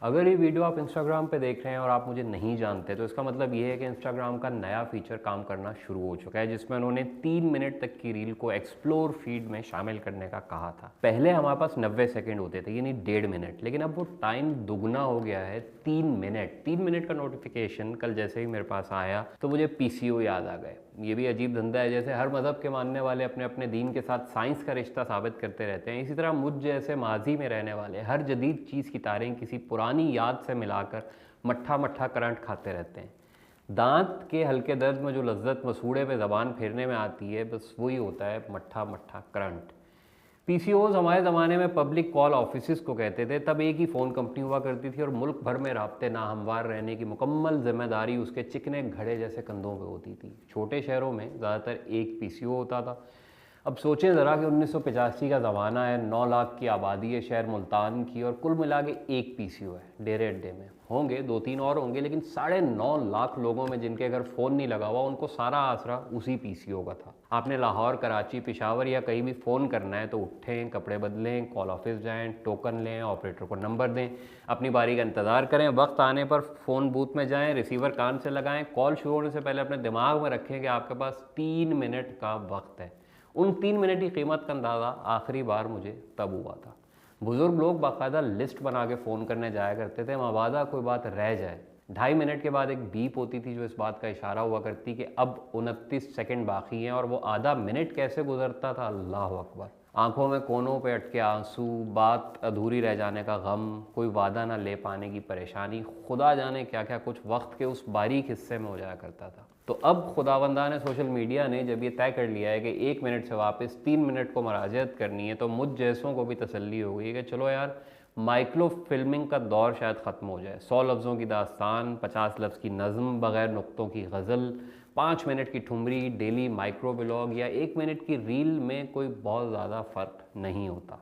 अगर ये वीडियो आप इंस्टाग्राम पे देख रहे हैं और आप मुझे नहीं जानते, तो इसका मतलब ये है कि इंस्टाग्राम का नया फीचर काम करना शुरू हो चुका है, जिसमें उन्होंने 3 मिनट तक की रील को एक्सप्लोर फीड में शामिल करने का कहा था। पहले हमारे पास 90 सेकंड होते थे, यानी 1.5 मिनट, लेकिन अब वो टाइम दुगना हो गया है, 3 मिनट। 3 मिनट का नोटिफिकेशन कल जैसे ही मेरे पास आया तो मुझे पीसीओ याद आ गए। ये भी अजीब धंधा है, जैसे हर मज़हब के मानने वाले अपने अपने दीन के साथ साइंस का रिश्ता साबित करते रहते हैं, इसी तरह मुझ जैसे माजी में रहने वाले हर जदीद चीज़ की तारें किसी पुरानी याद से मिलाकर मट्ठा मट्ठा करंट खाते रहते हैं। दांत के हल्के दर्द में जो लज्जत मसूड़े पे ज़बान फेरने में आती है, बस वही होता है मट्ठा मट्ठा करंट। पीसीओज हमारे ज़माने में पब्लिक कॉल ऑफिस को कहते थे। तब एक ही फ़ोन कंपनी हुआ करती थी और मुल्क भर में राब्ते नाहमवार रहने की मुकम्मल जिम्मेदारी उसके चिकने घड़े जैसे कंधों पे होती थी। छोटे शहरों में ज़्यादातर एक पीसीओ होता था। अब सोचें ज़रा कि 1985 का ज़माना है, 9 लाख की आबादी है शहर मुल्तान की, और कुल मिला के एक पीसीओ है। डेरे अड्डे में होंगे 2-3 और होंगे, लेकिन 9.5 लाख लोगों में जिनके घर फ़ोन नहीं लगा हुआ, उनको सारा आसरा उसी पीसीओ का था। आपने लाहौर, कराची, पेशावर या कहीं भी फ़ोन करना है तो उठें, कपड़े बदलें, कॉल ऑफिस जाएं, टोकन लें, ऑपरेटर को नंबर दें, अपनी बारी का इंतज़ार करें, वक्त आने पर फ़ोन बूथ में जाएं, रिसीवर कान से लगाएं, कॉल शुरू होने से पहले अपने दिमाग में रखें कि आपके पास 3 मिनट का वक्त है। उन 3 मिनट की कीमत का अंदाज़ा आखिरी बार मुझे तब हुआ था। बुज़ुर्ग लोग बाकायदा लिस्ट बना के फ़ोन करने जाया करते थे, मबादा कोई बात रह जाए। 2.5 मिनट के बाद एक बीप होती थी जो इस बात का इशारा हुआ करती कि अब 29 सेकंड बाकी हैं, और वो आधा मिनट कैसे गुजरता था, अल्लाह अकबर। आंखों में कोनों पे अटके आंसू, बात अधूरी रह जाने का गम, कोई वादा ना ले पाने की परेशानी, खुदा जाने क्या क्या कुछ वक्त के उस बारीक हिस्से में हो जाया करता था। तो अब खुदावंदा ने, सोशल मीडिया ने जब ये तय कर लिया है कि 1 मिनट से वापस 3 मिनट को मराजत करनी है, तो मुझ जैसों को भी तसल्ली हो गई कि चलो यार, माइक्रो फिल्मिंग का दौर शायद ख़त्म हो जाए। 100 लफ्ज़ों की दास्तान, 50 लफ्ज़ की नज़म, बग़ैर नुक्तों की गज़ल, 5 मिनट की ठुमरी, डेली माइक्रो ब्लॉग या 1 मिनट की रील में कोई बहुत ज़्यादा फ़र्क नहीं होता।